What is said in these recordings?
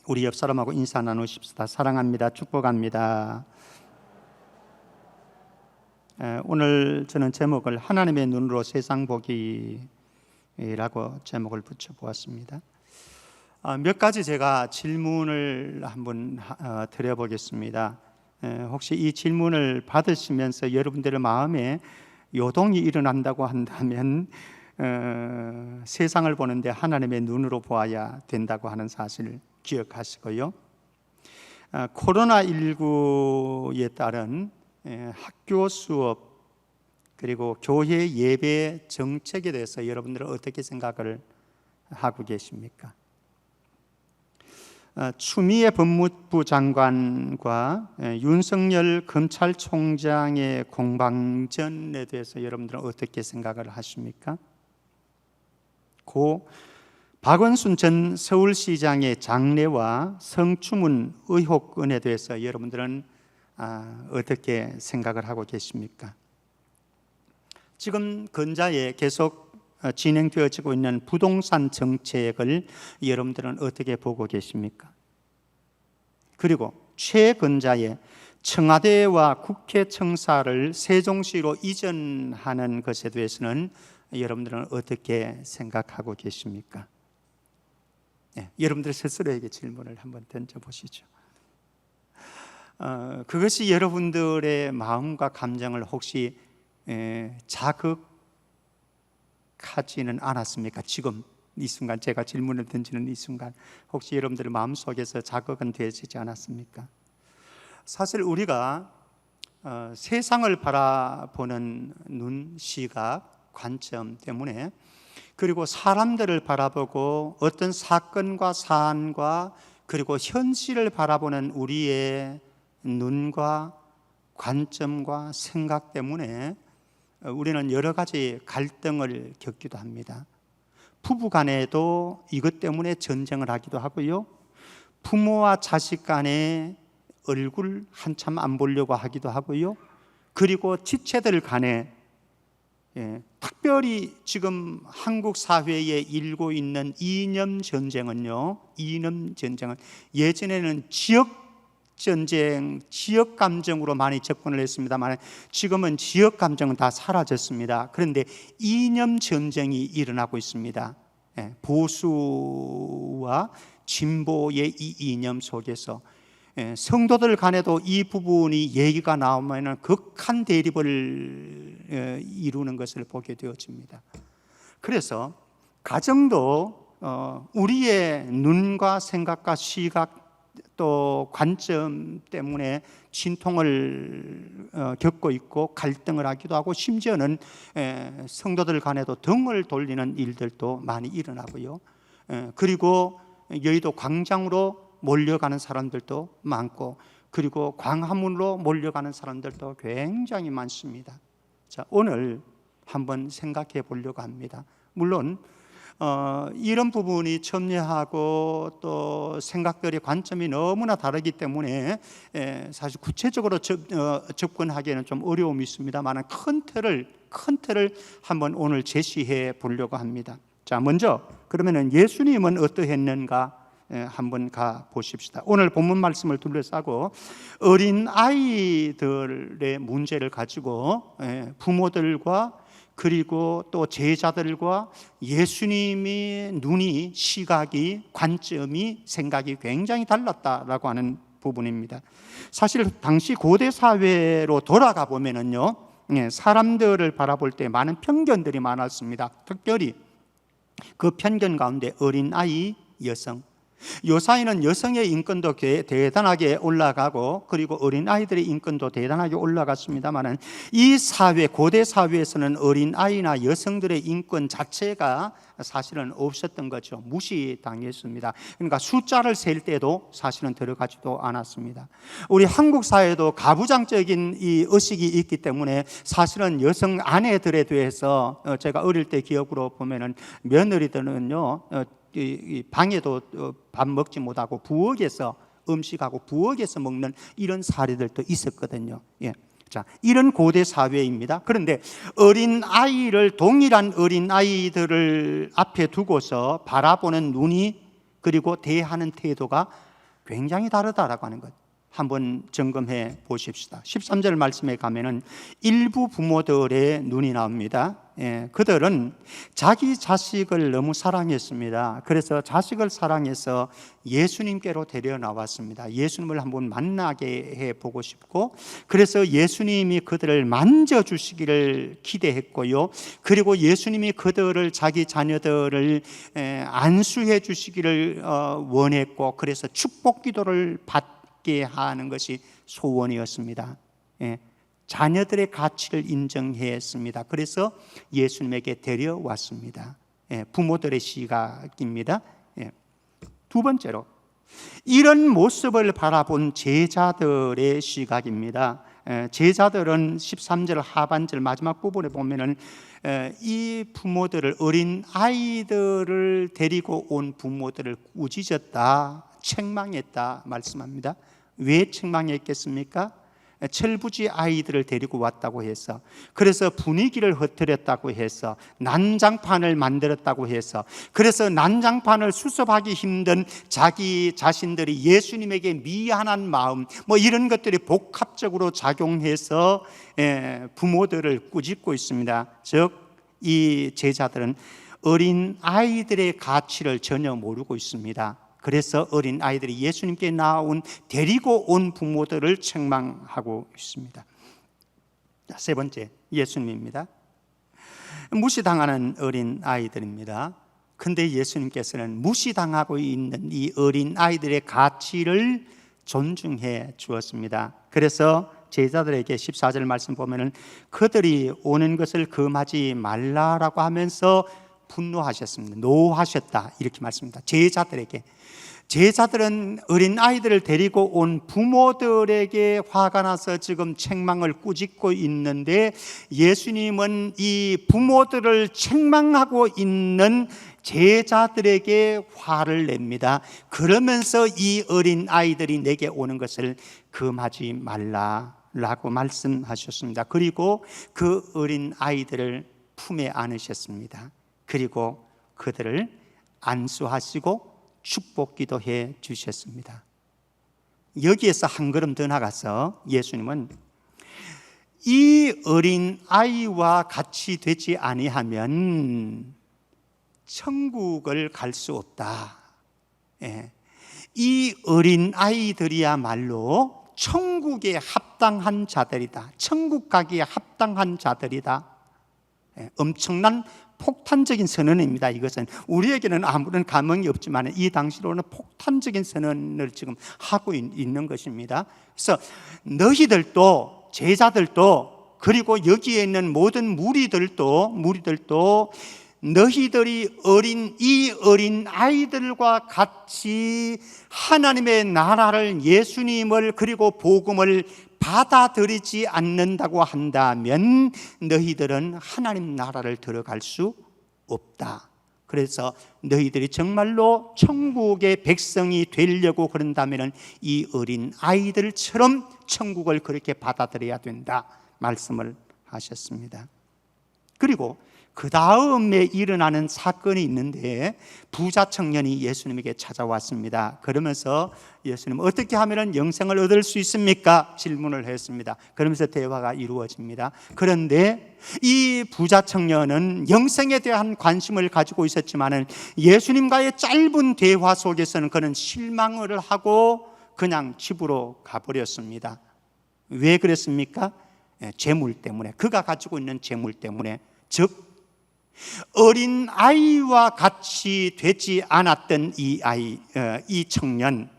우리 옆 사람하고 인사 나누십시다. 사랑합니다. 축복합니다. 오늘 저는 제목을 하나님의 눈으로 세상 보기라고 제목을 붙여보았습니다. 몇 가지 제가 질문을 한번 드려보겠습니다. 혹시 이 질문을 받으시면서 여러분들의 마음에 요동이 일어난다고 한다면 세상을 보는데 하나님의 눈으로 보아야 된다고 하는 사실을 기억하시고요. 코로나19에 따른 학교 수업 그리고 교회 예배 정책에 대해서 여러분들은 어떻게 생각을 하고 계십니까? 추미애 법무부 장관과 윤석열 검찰총장의 공방전에 대해서 여러분들은 어떻게 생각을 하십니까? 고 박원순 전 서울시장의 장례와 성추문 의혹건에 대해서 여러분들은 어떻게 생각을 하고 계십니까? 지금 근자에 계속 진행되어지고 있는 부동산 정책을 여러분들은 어떻게 보고 계십니까? 그리고 최근자에 청와대와 국회 청사를 세종시로 이전하는 것에 대해서는 여러분들은 어떻게 생각하고 계십니까? 여러분들 스스로에게 질문을 한번 던져보시죠. 그것이 여러분들의 마음과 감정을 혹시 자극하지는 않았습니까? 지금 이 순간 제가 질문을 던지는 이 순간 혹시 여러분들의 마음속에서 자극은 되어지지 않았습니까? 사실 우리가 세상을 바라보는 눈, 시각, 관점 때문에 그리고 사람들을 바라보고 어떤 사건과 사안과 그리고 현실을 바라보는 우리의 눈과 관점과 생각 때문에 우리는 여러 가지 갈등을 겪기도 합니다. 부부 간에도 이것 때문에 전쟁을 하기도 하고요. 부모와 자식 간에 얼굴 한참 안 보려고 하기도 하고요. 그리고 지체들 간에 특별히 지금 한국 사회에 일고 있는 이념 전쟁은요, 이념 전쟁은 예전에는 지역 전쟁, 지역 감정으로 많이 접근을 했습니다만 지금은 지역 감정은 다 사라졌습니다. 그런데 이념 전쟁이 일어나고 있습니다. 보수와 진보의 이 이념 속에서 성도들 간에도 이 부분이 얘기가 나오면 극한 대립을 이루는 것을 보게 되어집니다. 그래서 가정도 우리의 눈과 생각과 시각 또 관점 때문에 진통을 겪고 있고 갈등을 하기도 하고 심지어는 성도들 간에도 등을 돌리는 일들도 많이 일어나고요. 그리고 여의도 광장으로 몰려가는 사람들도 많고 그리고 광화문으로 몰려가는 사람들도 굉장히 많습니다. 자, 오늘 한번 생각해 보려고 합니다. 물론 이런 부분이 첨예하고 또 생각들의 관점이 너무나 다르기 때문에 사실 구체적으로 접근하기에는 좀 어려움이 있습니다만 큰 틀을 한번 오늘 제시해 보려고 합니다. 자, 먼저 그러면은 예수님은 어떠했는가 한번 가 보십시다. 오늘 본문 말씀을 둘러싸고 어린 아이들의 문제를 가지고 부모들과 그리고 또 제자들과 예수님의 눈이, 시각이, 관점이, 생각이 굉장히 달랐다라고 하는 부분입니다. 사실 당시 고대 사회로 돌아가 보면은요, 사람들을 바라볼 때 많은 편견들이 많았습니다. 특별히 그 편견 가운데 어린 아이, 여성, 요사이는 여성의 인권도 대단하게 올라가고 그리고 어린아이들의 인권도 대단하게 올라갔습니다만 이 사회, 고대 사회에서는 어린아이나 여성들의 인권 자체가 사실은 없었던 거죠. 무시당했습니다. 그러니까 숫자를 셀 때도 사실은 들어가지도 않았습니다. 우리 한국 사회도 가부장적인 이 의식이 있기 때문에 사실은 여성 아내들에 대해서 제가 어릴 때 기억으로 보면은 며느리들은요 방에도 밥 먹지 못하고 부엌에서 음식하고 부엌에서 먹는 이런 사례들도 있었거든요. 자, 이런 고대 사회입니다. 그런데 어린 아이를, 동일한 어린 아이들을 앞에 두고서 바라보는 눈이 그리고 대하는 태도가 굉장히 다르다라고 하는 것 한번 점검해 보십시다. 13절 말씀에 가면은 일부 부모들의 눈이 나옵니다. 그들은 자기 자식을 너무 사랑했습니다. 그래서 자식을 사랑해서 예수님께로 데려 나왔습니다. 예수님을 한번 만나게 해 보고 싶고, 그래서 예수님이 그들을 만져주시기를 기대했고요. 그리고 예수님이 그들을, 자기 자녀들을 안수해 주시기를 원했고, 그래서 축복 기도를 받게 하는 것이 소원이었습니다. 자녀들의 가치를 인정했습니다. 그래서 예수님에게 데려왔습니다. 부모들의 시각입니다. 두 번째로, 이런 모습을 바라본 제자들의 시각입니다. 제자들은 13절 하반절 마지막 부분에 보면은 이 부모들을, 어린 아이들을 데리고 온 부모들을 꾸짖었다, 책망했다 말씀합니다. 왜 책망했겠습니까? 철부지 아이들을 데리고 왔다고 해서, 그래서 분위기를 흐트렸다고 해서, 난장판을 만들었다고 해서, 그래서 난장판을 수습하기 힘든 자기 자신들이 예수님에게 미안한 마음, 이런 것들이 복합적으로 작용해서 부모들을 꾸짖고 있습니다. 즉, 이 제자들은 어린 아이들의 가치를 전혀 모르고 있습니다. 그래서 어린 아이들이 예수님께 나온, 데리고 온 부모들을 책망하고 있습니다. 세 번째, 예수님입니다. 무시당하는 어린 아이들입니다. 근데 예수님께서는 무시당하고 있는 이 어린 아이들의 가치를 존중해 주었습니다. 그래서 제자들에게 14절 말씀 보면은 그들이 오는 것을 금하지 말라라고 하면서 분노하셨습니다. 노하셨다, 이렇게 말씀합니다. 제자들은 어린 아이들을 데리고 온 부모들에게 화가 나서 지금 책망을 꾸짖고 있는데, 예수님은 이 부모들을 책망하고 있는 제자들에게 화를 냅니다. 그러면서 이 어린 아이들이 내게 오는 것을 금하지 말라라고 말씀하셨습니다. 그리고 그 어린 아이들을 품에 안으셨습니다. 그리고 그들을 안수하시고 축복기도 해 주셨습니다. 여기에서 한 걸음 더 나가서 예수님은 이 어린 아이와 같이 되지 아니하면 천국을 갈 수 없다. 이 어린 아이들이야말로 천국에 합당한 자들이다. 천국 가기에 합당한 자들이다. 엄청난 폭탄적인 선언입니다. 이것은 우리에게는 아무런 감흥이 없지만 이 당시로는 폭탄적인 선언을 지금 하고 있는 것입니다. 그래서 너희들도, 제자들도, 그리고 여기에 있는 모든 무리들도 너희들이 이 어린 아이들과 같이 하나님의 나라를, 예수님을, 그리고 복음을 받아들이지 않는다고 한다면 너희들은 하나님 나라를 들어갈 수 없다. 그래서 너희들이 정말로 천국의 백성이 되려고 그런다면 이 어린 아이들처럼 천국을 그렇게 받아들여야 된다 말씀을 하셨습니다. 그리고 그 다음에 일어나는 사건이 있는데, 부자 청년이 예수님에게 찾아왔습니다. 그러면서 예수님, 어떻게 하면 영생을 얻을 수 있습니까? 질문을 했습니다. 그러면서 대화가 이루어집니다. 그런데 이 부자 청년은 영생에 대한 관심을 가지고 있었지만 예수님과의 짧은 대화 속에서는 그는 실망을 하고 그냥 집으로 가버렸습니다. 왜 그랬습니까? 재물 때문에, 그가 가지고 있는 재물 때문에. 즉, 어린 아이와 같이 되지 않았던 이 청년,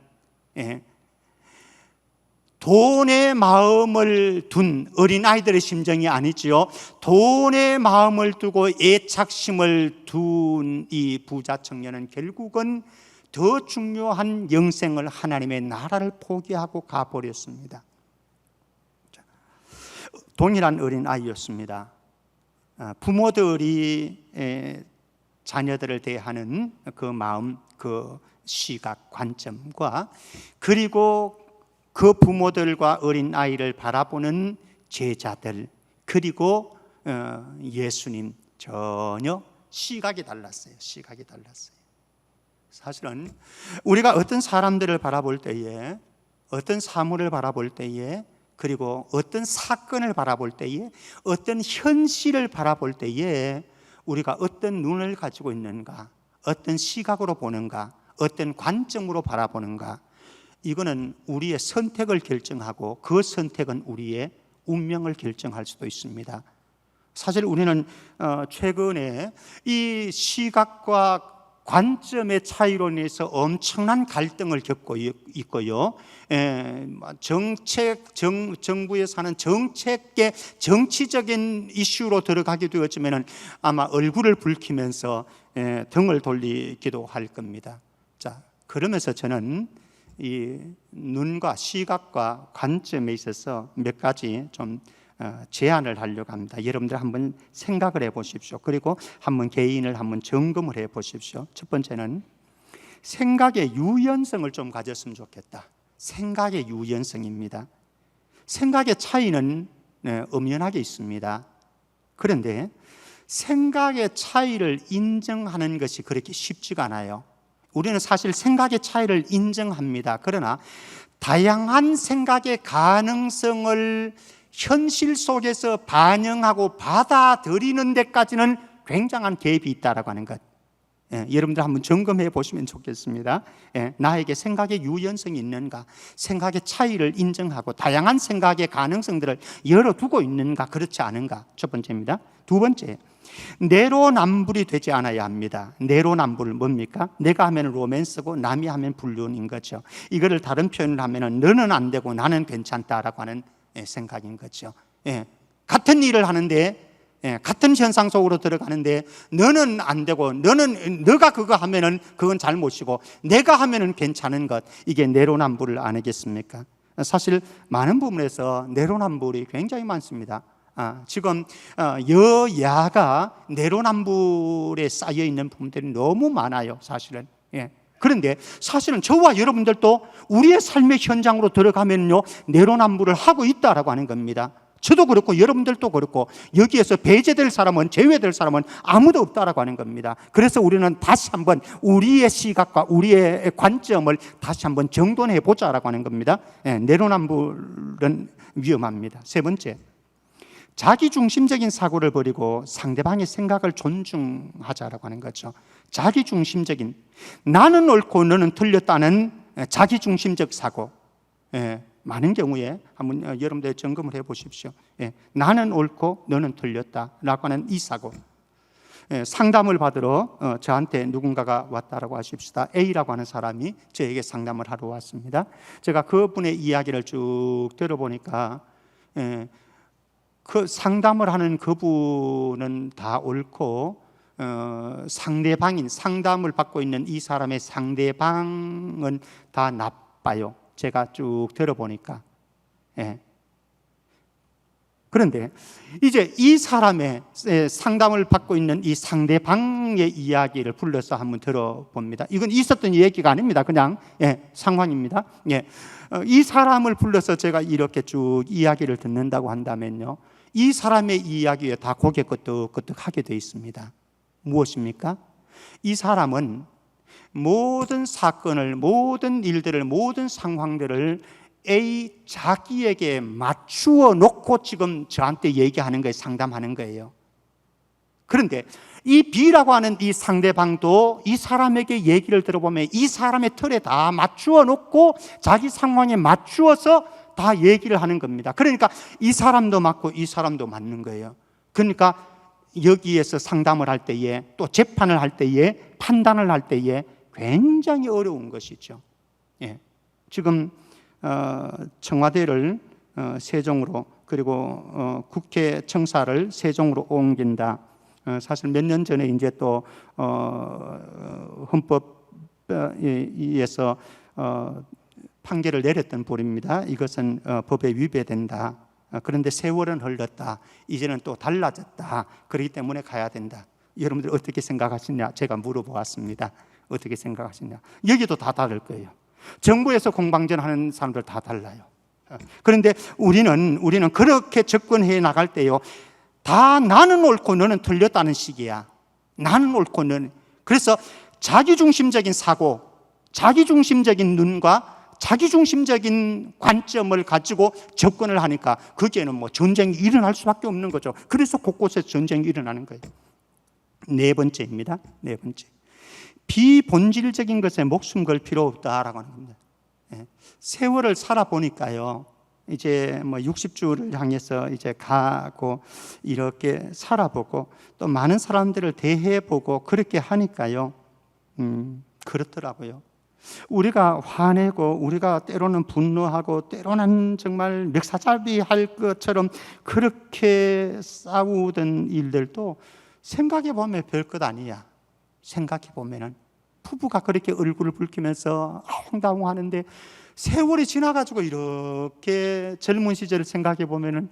돈의 마음을 둔 어린 아이들의 심정이 아니지요. 돈의 마음을 두고 애착심을 둔 이 부자 청년은 결국은 더 중요한 영생을, 하나님의 나라를 포기하고 가버렸습니다. 동일한 어린 아이였습니다. 부모들이 자녀들을 대하는 그 마음, 그 시각, 관점과, 그리고 그 부모들과 어린 아이를 바라보는 제자들, 그리고 예수님, 전혀 시각이 달랐어요. 시각이 달랐어요. 사실은 우리가 어떤 사람들을 바라볼 때에, 어떤 사물을 바라볼 때에, 그리고 어떤 사건을 바라볼 때에, 어떤 현실을 바라볼 때에 우리가 어떤 눈을 가지고 있는가, 어떤 시각으로 보는가, 어떤 관점으로 바라보는가, 이거는 우리의 선택을 결정하고 그 선택은 우리의 운명을 결정할 수도 있습니다. 사실 우리는 최근에 이 시각과 관점의 차이로 인해서 엄청난 갈등을 겪고 있고요. 정부에서 하는 정책의 정치적인 이슈로 들어가게 되었지만 아마 얼굴을 붉히면서 등을 돌리기도 할 겁니다. 자, 그러면서 저는 이 눈과 시각과 관점에 있어서 몇 가지 좀 제안을 하려고 합니다. 여러분들 한번 생각을 해보십시오. 그리고 한번 개인을 한번 점검을 해보십시오. 첫 번째는 생각의 유연성을 좀 가졌으면 좋겠다. 생각의 유연성입니다. 생각의 차이는 엄연하게 있습니다. 그런데 생각의 차이를 인정하는 것이 그렇게 쉽지가 않아요. 우리는 사실 생각의 차이를 인정합니다. 그러나 다양한 생각의 가능성을 현실 속에서 반영하고 받아들이는 데까지는 굉장한 갭이 있다라고 하는 것. 여러분들 한번 점검해 보시면 좋겠습니다. 나에게 생각의 유연성이 있는가, 생각의 차이를 인정하고 다양한 생각의 가능성들을 열어두고 있는가, 그렇지 않은가. 첫 번째입니다. 두 번째, 내로남불이 되지 않아야 합니다. 내로남불 뭡니까? 내가 하면 로맨스고 남이 하면 불륜인 거죠. 이거를 다른 표현을 하면 너는 안 되고 나는 괜찮다라고 하는 생각인 거죠. 같은 일을 하는데, 같은 현상 속으로 들어가는데 너는 안 되고 너가 그거 하면은 그건 잘못이고 내가 하면은 괜찮은 것, 이게 내로남불 아니겠습니까? 사실 많은 부분에서 내로남불이 굉장히 많습니다. 지금 여야가 내로남불에 쌓여 있는 부분들이 너무 많아요, 사실은. 그런데 사실은 저와 여러분들도 우리의 삶의 현장으로 들어가면요, 내로남불을 하고 있다라고 하는 겁니다. 저도 그렇고 여러분들도 그렇고 여기에서 배제될 사람은, 제외될 사람은 아무도 없다라고 하는 겁니다. 그래서 우리는 다시 한번 우리의 시각과 우리의 관점을 다시 한번 정돈해 보자라고 하는 겁니다. 내로남불은 위험합니다. 세 번째, 자기중심적인 사고를 버리고 상대방의 생각을 존중하자라고 하는 거죠. 자기중심적인, 나는 옳고 너는 틀렸다는 자기중심적 사고. 많은 경우에 한번 여러분들 점검을 해보십시오. 나는 옳고 너는 틀렸다라고 하는 이 사고. 상담을 받으러 저한테 누군가가 왔다라고 하십시다. A라고 하는 사람이 저에게 상담을 하러 왔습니다. 제가 그분의 이야기를 쭉 들어보니까 그 상담을 하는 그분은 다 옳고 상대방인, 상담을 받고 있는 이 사람의 상대방은 다 나빠요. 제가 쭉 들어보니까. 그런데 이제 이 사람의 상담을 받고 있는 이 상대방의 이야기를 불러서 한번 들어봅니다. 이건 있었던 얘기가 아닙니다. 그냥 상황입니다. 이 사람을 불러서 제가 이렇게 쭉 이야기를 듣는다고 한다면요, 이 사람의 이야기에 다 고개 끄덕끄덕하게 되어 있습니다. 무엇입니까? 이 사람은 모든 사건을, 모든 일들을, 모든 상황들을 A 자기에게 맞추어 놓고 지금 저한테 얘기하는 거예요. 상담하는 거예요. 그런데 이 B라고 하는 이 상대방도 이 사람에게 얘기를 들어보면 이 사람의 틀에 다 맞추어 놓고 자기 상황에 맞추어서 다 얘기를 하는 겁니다. 그러니까 이 사람도 맞고 이 사람도 맞는 거예요. 그러니까 여기에서 상담을 할 때에, 또 재판을 할 때에, 판단을 할 때에 굉장히 어려운 것이죠. 지금 청와대를 세종으로, 그리고 국회 청사를 세종으로 옮긴다. 사실 몇 년 전에 이제 또 헌법에서 판결을 내렸던 부분입니다. 이것은 법에 위배된다. 그런데 세월은 흘렀다. 이제는 또 달라졌다. 그렇기 때문에 가야 된다. 여러분들 어떻게 생각하시냐? 제가 물어보았습니다. 어떻게 생각하시냐? 여기도 다 다를 거예요. 정부에서 공방전 하는 사람들 다 달라요. 그런데 우리는 그렇게 접근해 나갈 때요, 다 나는 옳고 너는 틀렸다는 식이야. 나는 옳고 너는. 그래서 자기중심적인 사고, 자기중심적인 눈과 자기중심적인 관점을 가지고 접근을 하니까 거기에는 뭐 전쟁이 일어날 수밖에 없는 거죠. 그래서 곳곳에 전쟁이 일어나는 거예요. 네 번째입니다. 네 번째, 비본질적인 것에 목숨 걸 필요 없다라고 하는 겁니다. 세월을 살아보니까요, 이제 뭐 60주를 향해서 이제 가고 이렇게 살아보고 또 많은 사람들을 대해보고 그렇게 하니까요, 그렇더라고요. 우리가 화내고 우리가 때로는 분노하고 때로는 정말 멱살잡이할 것처럼 그렇게 싸우던 일들도 생각해 보면 별것 아니야. 생각해 보면은 부부가 그렇게 얼굴을 붉히면서 아웅다웅 하는데 세월이 지나가지고 이렇게 젊은 시절을 생각해 보면은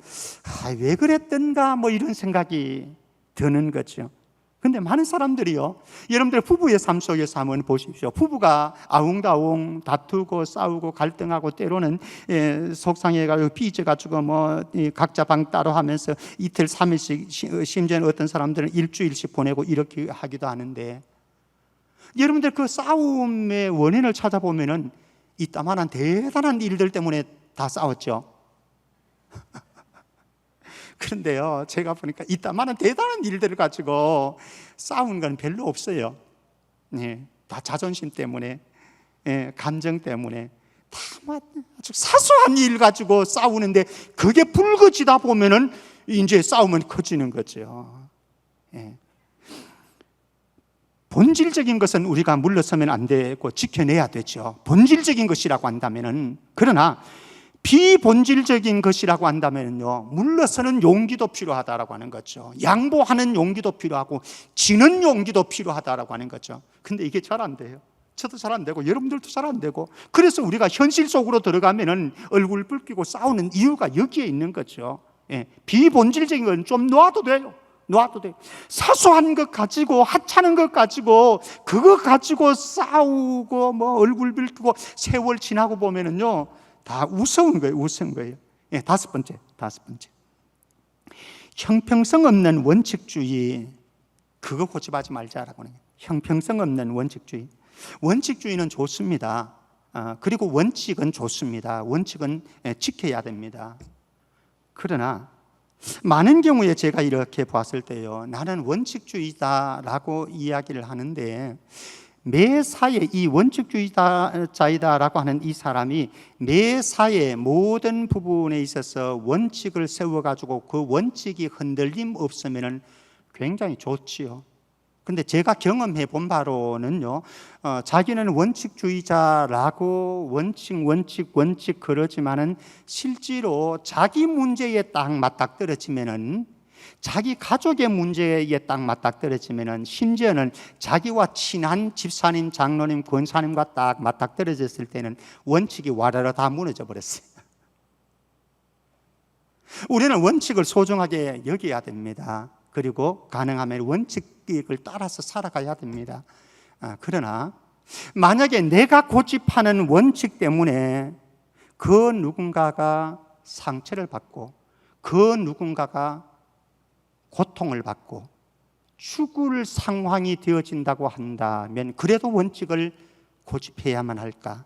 왜 그랬던가 뭐 이런 생각이 드는 거죠. 근데 많은 사람들이요, 여러분들 부부의 삶 속에서 한번 보십시오. 부부가 아웅다웅 다투고 싸우고 갈등하고 때로는 속상해가지고 삐져가지고 뭐 각자 방 따로 하면서 이틀 3일씩, 심지어는 어떤 사람들은 일주일씩 보내고 이렇게 하기도 하는데, 여러분들 그 싸움의 원인을 찾아보면은 이따만한 대단한 일들 때문에 다 싸웠죠. 그런데요, 제가 보니까 이따만한 대단한 일들을 가지고 싸운 건 별로 없어요. 다 자존심 때문에, 감정 때문에, 다 아주 사소한 일 가지고 싸우는데 그게 불거지다 보면은 이제 싸움은 커지는 거죠. 본질적인 것은 우리가 물러서면 안 되고 지켜내야 되죠. 본질적인 것이라고 한다면은. 그러나 비본질적인 것이라고 한다면요, 물러서는 용기도 필요하다라고 하는 거죠. 양보하는 용기도 필요하고 지는 용기도 필요하다라고 하는 거죠. 근데 이게 잘 안 돼요. 저도 잘 안 되고 여러분들도 잘 안 되고, 그래서 우리가 현실 속으로 들어가면은 얼굴 붉히고 싸우는 이유가 여기에 있는 거죠. 비본질적인 건 좀 놓아도 돼요. 놓아도 돼요. 사소한 것 가지고, 하찮은 것 가지고, 그거 가지고 싸우고 뭐 얼굴 붉히고 세월 지나고 보면은요, 다 우스운 거예요. 우스운 거예요. 다섯 번째. 형평성 없는 원칙주의, 그거 고집하지 말자라고 하는 거예요. 형평성 없는 원칙주의. 원칙주의는 좋습니다. 그리고 원칙은 좋습니다. 원칙은 지켜야 됩니다. 그러나 많은 경우에 제가 이렇게 봤을 때요, 나는 원칙주의자라고 이야기를 하는데, 매사에 이 원칙주의자이다라고 하는 이 사람이 매사에 모든 부분에 있어서 원칙을 세워가지고 그 원칙이 흔들림 없으면 굉장히 좋지요. 근데 제가 경험해 본 바로는요, 자기는 원칙주의자라고 원칙 그러지만은 실제로 자기 문제에 딱 맞닥뜨려지면은, 자기 가족의 문제에 딱 맞닥뜨려지면은, 심지어는 자기와 친한 집사님, 장로님, 권사님과 딱 맞닥뜨려졌을 때는 원칙이 와라라 다 무너져 버렸어요. 우리는 원칙을 소중하게 여겨야 됩니다. 그리고 가능하면 원칙을 따라서 살아가야 됩니다. 그러나 만약에 내가 고집하는 원칙 때문에 그 누군가가 상처를 받고 그 누군가가 고통을 받고 죽을 상황이 되어진다고 한다면, 그래도 원칙을 고집해야만 할까?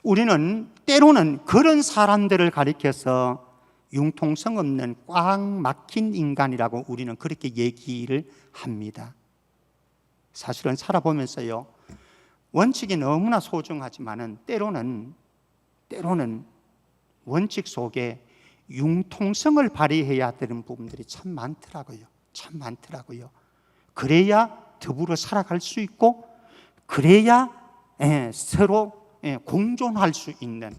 우리는 때로는 그런 사람들을 가리켜서 융통성 없는 꽉 막힌 인간이라고 우리는 그렇게 얘기를 합니다. 사실은 살아보면서요, 원칙이 너무나 소중하지만은 때로는 원칙 속에 융통성을 발휘해야 되는 부분들이 참 많더라고요. 그래야 더불어 살아갈 수 있고, 그래야 서로 공존할 수 있는,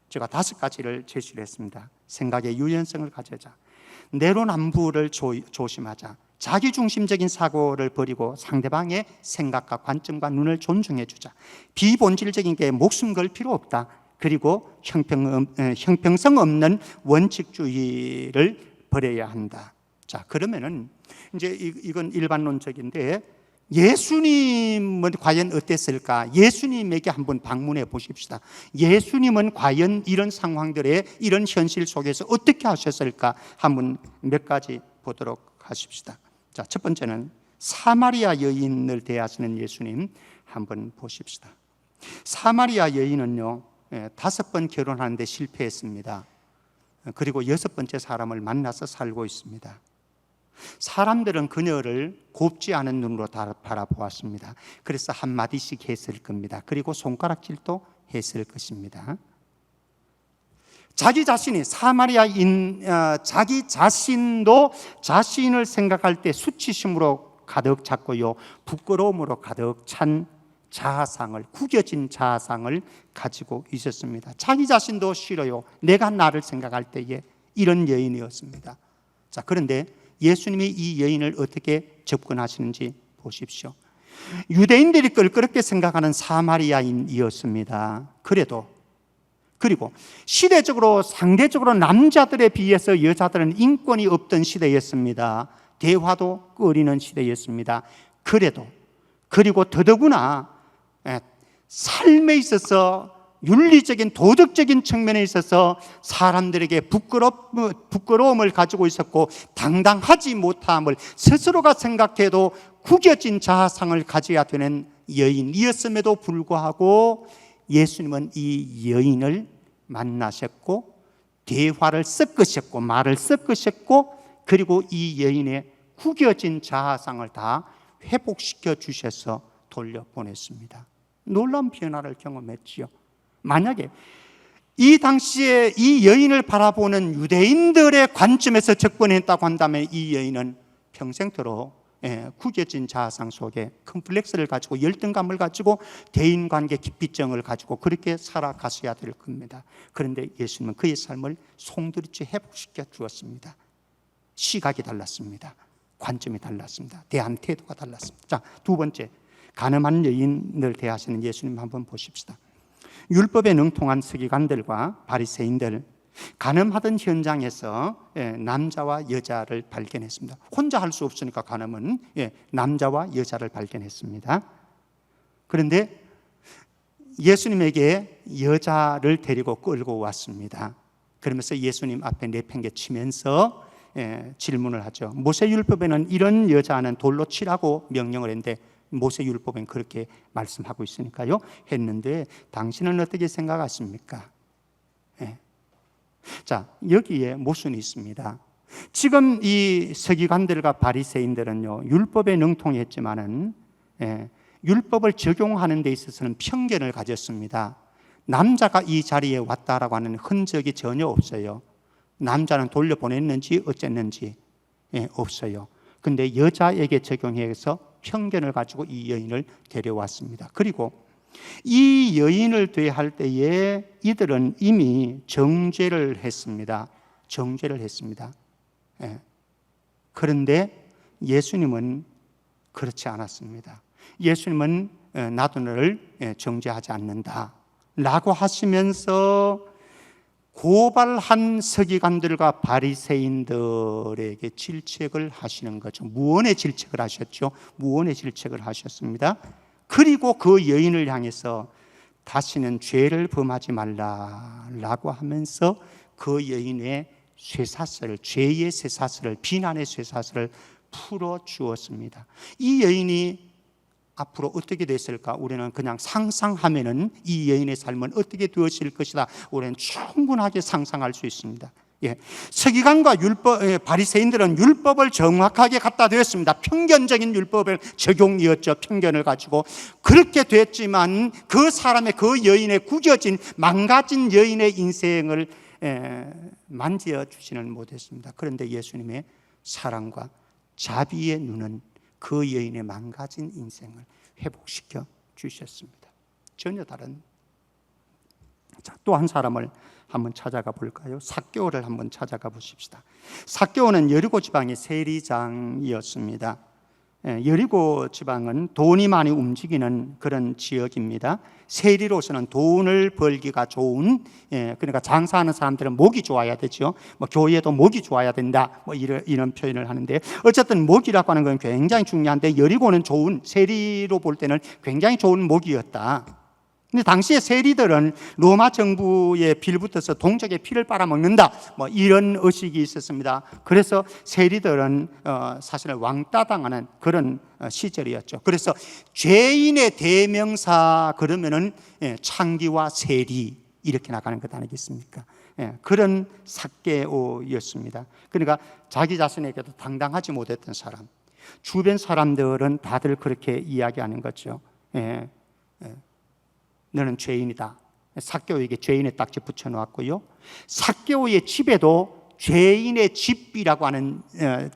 제가 5가지를 제시를 했습니다. 생각의 유연성을 가져자, 내로남불을 조심하자, 자기중심적인 사고를 버리고 상대방의 생각과 관점과 눈을 존중해 주자, 비본질적인 게 목숨 걸 필요 없다, 그리고 형평성 없는 원칙주의를 버려야 한다. 자, 그러면은 이제 이건 일반론적인데, 예수님은 과연 어땠을까? 예수님에게 한번 방문해 보십시다. 예수님은 과연 이런 상황들에, 이런 현실 속에서 어떻게 하셨을까? 한번 몇 가지 보도록 하십시다. 자, 첫 번째는 사마리아 여인을 대하시는 예수님 한번 보십시다. 사마리아 여인은요, 5번 결혼하는데 실패했습니다. 그리고 6번째 사람을 만나서 살고 있습니다. 사람들은 그녀를 곱지 않은 눈으로 바라보았습니다. 그래서 한마디씩 했을 겁니다. 그리고 손가락질도 했을 것입니다. 자기 자신이 사마리아인, 자기 자신도 자신을 생각할 때 수치심으로 가득 찼고요, 부끄러움으로 가득 찬 자아상을, 구겨진 자아상을 가지고 있었습니다. 자기 자신도 싫어요. 내가 나를 생각할 때에 이런 여인이었습니다. 자, 그런데 예수님이 이 여인을 어떻게 접근하시는지 보십시오. 유대인들이 껄끄럽게 생각하는 사마리아인이었습니다. 그리고 시대적으로 상대적으로 남자들에 비해서 여자들은 인권이 없던 시대였습니다. 대화도 꺼리는 시대였습니다. 그리고 더더구나 삶에 있어서 윤리적인 도덕적인 측면에 있어서 사람들에게 부끄러움을 가지고 있었고, 당당하지 못함을 스스로가 생각해도 구겨진 자아상을 가져야 되는 여인이었음에도 불구하고 예수님은 이 여인을 만나셨고 대화를 섞으셨고 말을 섞으셨고, 그리고 이 여인의 구겨진 자아상을 다 회복시켜 주셔서 돌려보냈습니다. 놀라운 변화를 경험했지요. 만약에 이 당시에 이 여인을 바라보는 유대인들의 관점에서 접근했다고 한다면 이 여인은 평생토록 구겨진 자아상 속에 컴플렉스를 가지고 열등감을 가지고 대인관계 기피증을 가지고 그렇게 살아가셔야 될 겁니다. 그런데 예수님은 그의 삶을 송두리째 회복시켜 주었습니다. 시각이 달랐습니다. 관점이 달랐습니다. 대한 태도가 달랐습니다. 자, 두 번째, 가늠한 여인을 대하시는 예수님 한번 보십시다. 율법에 능통한 서기관들과 바리새인들, 간음하던 현장에서 남자와 여자를 발견했습니다. 혼자 할 수 없으니까 간음은 남자와 여자를 발견했습니다. 그런데 예수님에게 여자를 데리고 끌고 왔습니다. 그러면서 예수님 앞에 내팽개치면서 질문을 하죠. 모세율법에는 이런 여자는 돌로 치라고 명령을 했는데 모세율법엔 그렇게 말씀하고 있으니까요 했는데 당신은 어떻게 생각하십니까? 자, 여기에 모순이 있습니다. 지금 이 서기관들과 바리새인들은요 율법에 능통했지만은 율법을 적용하는 데 있어서는 편견을 가졌습니다. 남자가 이 자리에 왔다라고 하는 흔적이 전혀 없어요. 남자는 돌려보냈는지 어쨌는지 없어요. 근데 여자에게 적용해서 편견을 가지고 이 여인을 데려왔습니다. 그리고 이 여인을 대할 때에 이들은 이미 정죄를 했습니다. 그런데 예수님은 그렇지 않았습니다. 예수님은 나도 너를 정죄하지 않는다 라고 하시면서 고발한 서기관들과 바리새인들에게 질책을 하시는 거죠. 무언의 질책을 하셨죠. 무언의 질책을 하셨습니다. 그리고 그 여인을 향해서 다시는 죄를 범하지 말라라고 하면서 그 여인의 쇠사슬, 죄의 쇠사슬을, 비난의 쇠사슬을 풀어 주었습니다. 이 여인이 앞으로 어떻게 됐을까? 우리는 그냥 상상하면은 이 여인의 삶은 어떻게 되었을 것이다. 우리는 충분하게 상상할 수 있습니다. 서기관과 바리새인들은 율법을 정확하게 갖다 대었습니다. 편견적인 율법의 적용이었죠. 편견을 가지고 그렇게 됐지만 그 사람의 그 여인의 구겨진 망가진 여인의 인생을 만져 주지는 못했습니다. 그런데 예수님의 사랑과 자비의 눈은 그 여인의 망가진 인생을 회복시켜 주셨습니다. 전혀 다른. 자, 또 한 사람을 한번 찾아가 볼까요? 삭개오를 한번 찾아가 보십시다. 삭개오는 여리고 지방의 세리장이었습니다. 여리고 지방은 돈이 많이 움직이는 그런 지역입니다. 세리로서는 돈을 벌기가 좋은, 그러니까 장사하는 사람들은 목이 좋아야 되죠. 뭐 교회도 목이 좋아야 된다, 뭐 이런 표현을 하는데, 어쨌든 목이라고 하는 건 굉장히 중요한데 여리고는 좋은, 세리로 볼 때는 굉장히 좋은 목이었다. 근데 당시의 세리들은 로마 정부에 빌붙어서 동족의 피를 빨아먹는다, 뭐 이런 의식이 있었습니다. 그래서 세리들은 사실 왕따당하는 그런 시절이었죠. 그래서 죄인의 대명사 그러면은 창기와 세리 이렇게 나가는 것 아니겠습니까? 그런 삭개오였습니다. 그러니까 자기 자신에게도 당당하지 못했던 사람, 주변 사람들은 다들 그렇게 이야기하는 거죠. 너는 죄인이다. 삭개오에게 죄인의 딱지 붙여놓았고요, 삭개오의 집에도 죄인의 집이라고 하는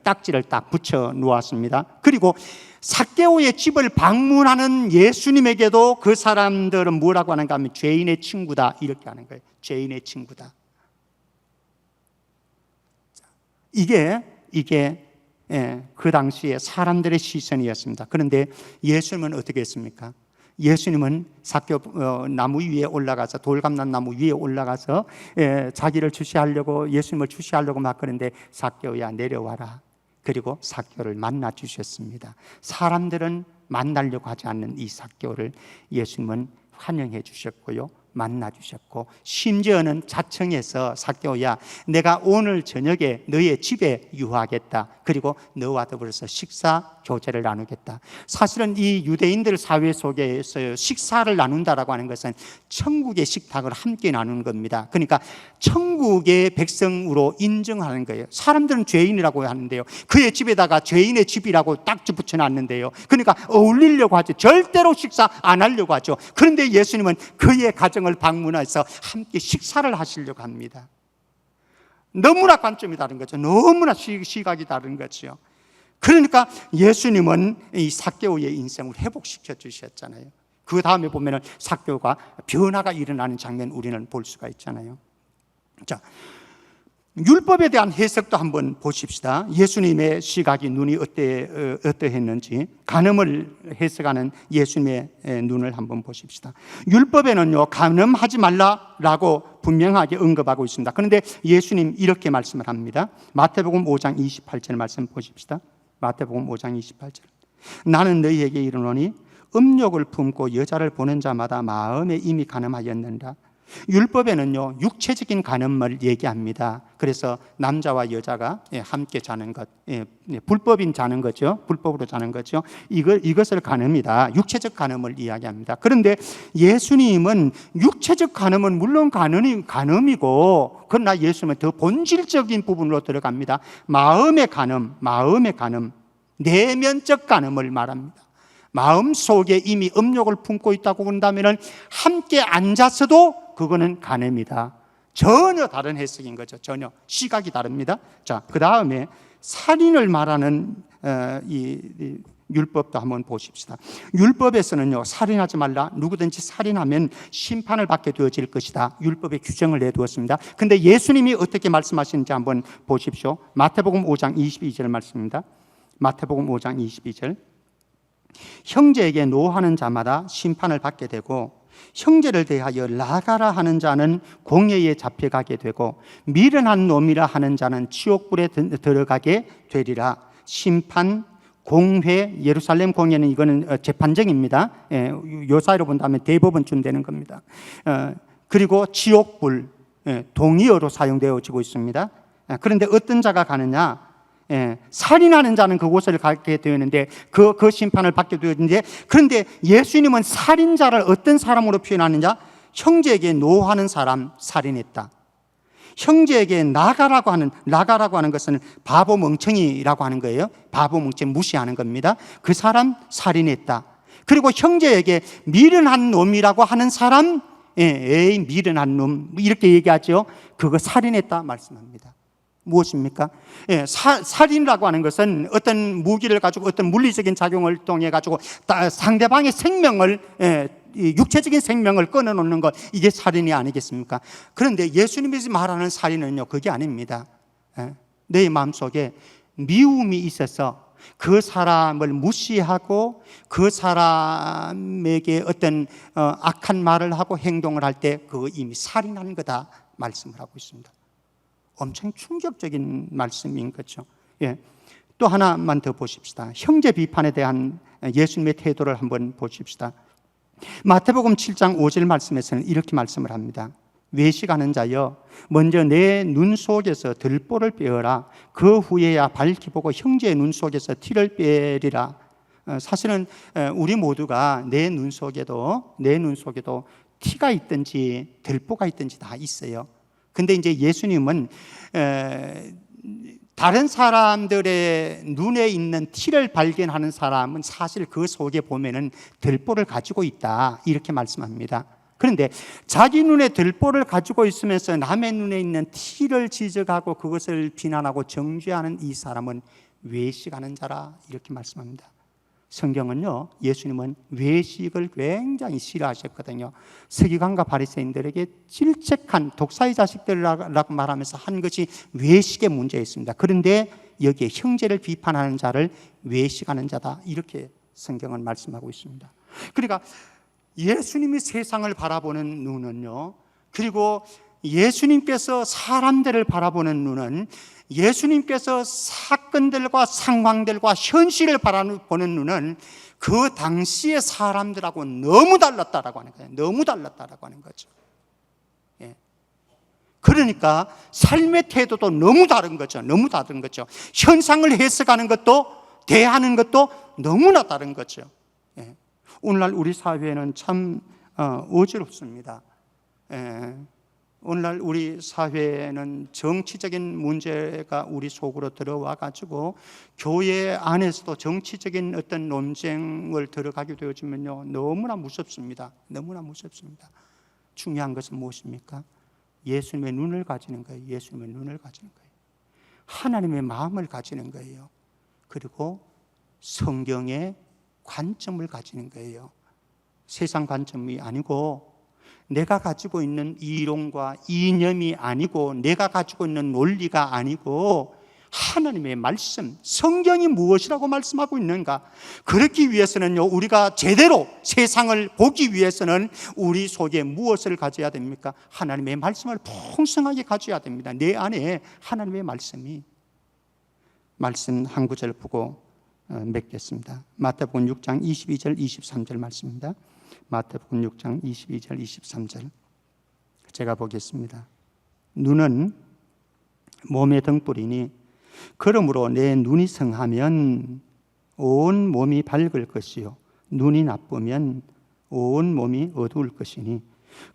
딱지를 딱 붙여놓았습니다. 그리고 삭개오의 집을 방문하는 예수님에게도 그 사람들은 뭐라고 하는가 하면 죄인의 친구다 이렇게 하는 거예요. 죄인의 친구다. 이게 그 당시에 사람들의 시선이었습니다. 그런데 예수님은 어떻게 했습니까? 예수님은 삭개오 나무 위에 올라가서, 돌감난 나무 위에 올라가서 자기를 주시하려고, 예수님을 주시하려고 막 그러는데 삭개오야 내려와라. 그리고 삭개오를 만나 주셨습니다. 사람들은 만나려고 하지 않는 이 삭개오를 예수님은 환영해 주셨고요, 만나 주셨고, 심지어는 자청해서 삭개오야 내가 오늘 저녁에 너의 집에 유하겠다. 그리고 너와 더불어서 식사 교제를 나누겠다. 사실은 이 유대인들 사회 속에서 식사를 나눈다라고 하는 것은 천국의 식탁을 함께 나누는 겁니다. 그러니까 천국의 백성으로 인정하는 거예요. 사람들은 죄인이라고 하는데요, 그의 집에다가 죄인의 집이라고 딱지 붙여놨는데요, 그러니까 어울리려고 하죠. 절대로 식사 안 하려고 하죠. 그런데 예수님은 그의 가정을 방문해서 함께 식사를 하시려고 합니다. 너무나 관점이 다른 거죠. 너무나 시각이 다른 거죠. 그러니까 예수님은 이 삭개오의 인생을 회복시켜 주셨잖아요. 그 다음에 보면은 삭개오가 변화가 일어나는 장면 우리는 볼 수가 있잖아요. 자, 율법에 대한 해석도 한번 보십시다. 예수님의 시각이, 눈이 어떠했는지 간음을 해석하는 예수님의 눈을 한번 보십시다. 율법에는요, 간음하지 말라라고 분명하게 언급하고 있습니다. 그런데 예수님 이렇게 말씀을 합니다. 마태복음 5장 28절 말씀 보십시다. 마태복음 5장 28절. 나는 너희에게 이르노니 음욕을 품고 여자를 보는 자마다 마음에 이미 간음하였느니라. 율법에는요, 육체적인 간음을 얘기합니다. 그래서 남자와 여자가 함께 자는 것, 불법인 자는 거죠. 불법으로 자는 거죠. 이것을 간음이다, 육체적 간음을 이야기합니다. 그런데 예수님은 육체적 간음은 물론 간음이고, 그러나 예수님은 더 본질적인 부분으로 들어갑니다. 마음의 간음, 내면적 간음을 말합니다. 마음 속에 이미 음욕을 품고 있다고 본다면 함께 앉아서도 그거는 간음이다. 전혀 다른 해석인 거죠. 전혀 시각이 다릅니다. 자, 그 다음에 살인을 말하는 이 율법도 한번 보십시다. 율법에서는요, 살인하지 말라, 누구든지 살인하면 심판을 받게 되어질 것이다, 율법의 규정을 내두었습니다. 근데 예수님이 어떻게 말씀하시는지 한번 보십시오. 마태복음 5장 22절 말씀입니다. 마태복음 5장 22절. 형제에게 노하는 자마다 심판을 받게 되고, 형제를 대하여 나가라 하는 자는 공회에 잡혀가게 되고, 미련한 놈이라 하는 자는 지옥불에 들어가게 되리라. 심판, 공회, 예루살렘 공회는 이거는 재판정입니다. 요 사이로 본다면 대법원쯤 되는 겁니다. 그리고 지옥불, 동의어로 사용되어지고 있습니다. 그런데 어떤 자가 가느냐? 살인하는 자는 그곳을 가게 되었는데 그 심판을 받게 되었는데, 그런데 예수님은 살인자를 어떤 사람으로 표현하느냐? 형제에게 노하는 사람 살인했다. 형제에게 나가라고 하는 것은 바보 멍청이라고 하는 거예요. 바보 멍청이 무시하는 겁니다. 그 사람 살인했다. 그리고 형제에게 미련한 놈이라고 하는 사람, 에이 미련한 놈 이렇게 얘기하죠. 그거 살인했다 말씀합니다. 무엇입니까? 살인이라고 하는 것은 어떤 무기를 가지고 어떤 물리적인 작용을 통해 가지고 상대방의 생명을, 육체적인 생명을 끊어놓는 것, 이게 살인이 아니겠습니까? 그런데 예수님이 말하는 살인은요, 그게 아닙니다. 내 마음속에 미움이 있어서 그 사람을 무시하고 그 사람에게 어떤 악한 말을 하고 행동을 할 때 그거 이미 살인한 거다 말씀을 하고 있습니다. 엄청 충격적인 말씀인 거죠. 또 하나만 더 보십시다. 형제 비판에 대한 예수님의 태도를 한번 보십시다. 마태복음 7장 5절 말씀에서는 이렇게 말씀을 합니다. 외식하는 자여, 먼저 내 눈 속에서 들보를 빼어라. 그 후에야 밝히 보고 형제의 눈 속에서 티를 빼리라. 사실은 우리 모두가 내 눈 속에도 티가 있든지 들보가 있든지 다 있어요. 근데 이제 예수님은 다른 사람들의 눈에 있는 티를 발견하는 사람은 사실 그 속에 보면은 들보를 가지고 있다, 이렇게 말씀합니다. 그런데 자기 눈에 들보를 가지고 있으면서 남의 눈에 있는 티를 지적하고 그것을 비난하고 정죄하는 이 사람은 외식하는 자라, 이렇게 말씀합니다. 성경은요, 예수님은 외식을 굉장히 싫어하셨거든요. 서기관과 바리새인들에게 질책한 독사의 자식들이라고 말하면서 한 것이 외식의 문제였습니다. 그런데 여기에 형제를 비판하는 자를 외식하는 자다, 이렇게 성경은 말씀하고 있습니다. 그러니까 예수님이 세상을 바라보는 눈은요, 그리고 예수님께서 사람들을 바라보는 눈은, 예수님께서 사건들과 상황들과 현실을 바라보는 눈은 그 당시의 사람들하고 너무 달랐다라고 하는 거예요. 너무 달랐다라고 하는 거죠. 예. 그러니까 삶의 태도도 너무 다른 거죠. 너무 다른 거죠. 현상을 해석하는 것도, 대하는 것도 너무나 다른 거죠. 예. 오늘날 우리 사회는 참 어지럽습니다. 예. 오늘날 우리 사회는 정치적인 문제가 우리 속으로 들어와 가지고 교회 안에서도 정치적인 어떤 논쟁을 들어가게 되어지면요, 너무나 무섭습니다. 너무나 무섭습니다. 중요한 것은 무엇입니까? 예수님의 눈을 가지는 거예요. 예수님의 눈을 가지는 거예요. 하나님의 마음을 가지는 거예요. 그리고 성경의 관점을 가지는 거예요. 세상 관점이 아니고, 내가 가지고 있는 이론과 이념이 아니고, 내가 가지고 있는 논리가 아니고, 하나님의 말씀, 성경이 무엇이라고 말씀하고 있는가, 그렇기 위해서는요, 우리가 제대로 세상을 보기 위해서는 우리 속에 무엇을 가져야 됩니까? 하나님의 말씀을 풍성하게 가져야 됩니다. 내 안에 하나님의 말씀이. 말씀 한 구절 보고 맺겠습니다. 마태복음 6장 22절 23절 말씀입니다. 마태복음 6장 22절 23절 제가 보겠습니다. 눈은 몸의 등불이니 그러므로 내 눈이 성하면 온 몸이 밝을 것이요 눈이 나쁘면 온 몸이 어두울 것이니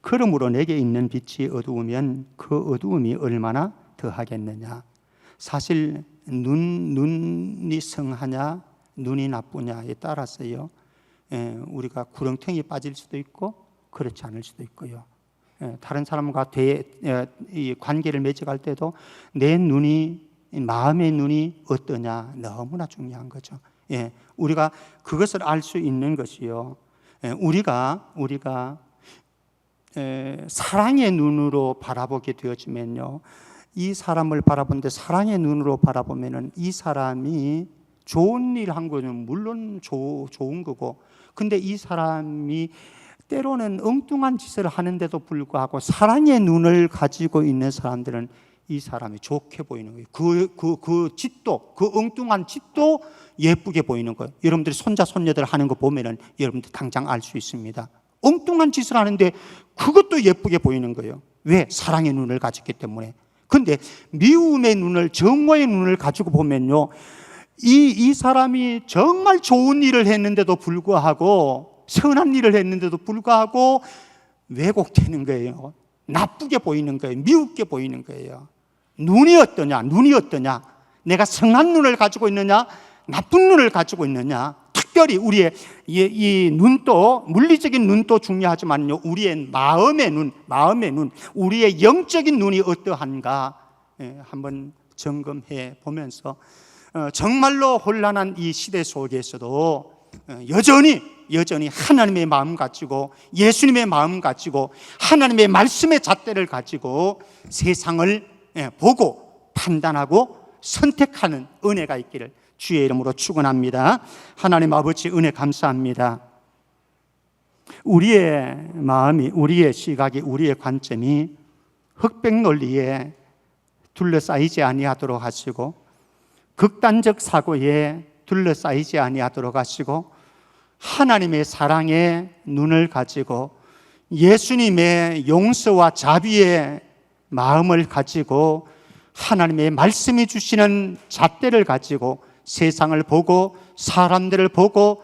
그러므로 내게 있는 빛이 어두우면 그 어두움이 얼마나 더하겠느냐. 사실 눈이 성하냐 눈이 나쁘냐에 따라서요, 우리가 구렁텅이에 빠질 수도 있고 그렇지 않을 수도 있고요. 다른 사람과 관계를 맺어갈 때도 내 눈이, 마음의 눈이 어떠냐 너무나 중요한 거죠. 우리가 그것을 알 수 있는 것이요, 우리가 사랑의 눈으로 바라보게 되어지면요, 이 사람을 바라보는데 사랑의 눈으로 바라보면은 이 사람이 좋은 일 한 거는 물론 좋은 거고, 근데 이 사람이 때로는 엉뚱한 짓을 하는데도 불구하고 사랑의 눈을 가지고 있는 사람들은 이 사람이 좋게 보이는 거예요. 그 짓도, 그 엉뚱한 짓도 예쁘게 보이는 거예요. 여러분들이 손자 손녀들 하는 거 보면은 여러분들 당장 알 수 있습니다. 엉뚱한 짓을 하는데 그것도 예쁘게 보이는 거예요. 왜? 사랑의 눈을 가졌기 때문에. 근데 미움의 눈을, 정오의 눈을 가지고 보면요, 이 사람이 정말 좋은 일을 했는데도 불구하고, 선한 일을 했는데도 불구하고 왜곡되는 거예요. 나쁘게 보이는 거예요. 미웁게 보이는 거예요. 눈이 어떠냐? 눈이 어떠냐? 내가 선한 눈을 가지고 있느냐? 나쁜 눈을 가지고 있느냐? 특별히 우리의 이 눈도, 물리적인 눈도 중요하지만요, 우리의 마음의 눈, 우리의 영적인 눈이 어떠한가 한번 점검해 보면서 정말로 혼란한 이 시대 속에서도 여전히 하나님의 마음 가지고, 예수님의 마음 가지고, 하나님의 말씀의 잣대를 가지고 세상을 보고 판단하고 선택하는 은혜가 있기를 주의 이름으로 축원합니다. 하나님 아버지, 은혜 감사합니다. 우리의 마음이, 우리의 시각이, 우리의 관점이 흑백 논리에 둘러싸이지 아니하도록 하시고, 극단적 사고에 둘러싸이지 아니하도록 하시고, 하나님의 사랑의 눈을 가지고 예수님의 용서와 자비의 마음을 가지고 하나님의 말씀이 주시는 잣대를 가지고 세상을 보고 사람들을 보고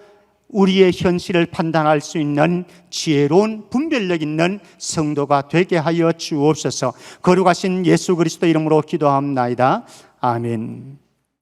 우리의 현실을 판단할 수 있는 지혜로운 분별력 있는 성도가 되게 하여 주옵소서. 거룩하신 예수 그리스도 이름으로 기도합나이다. 아멘.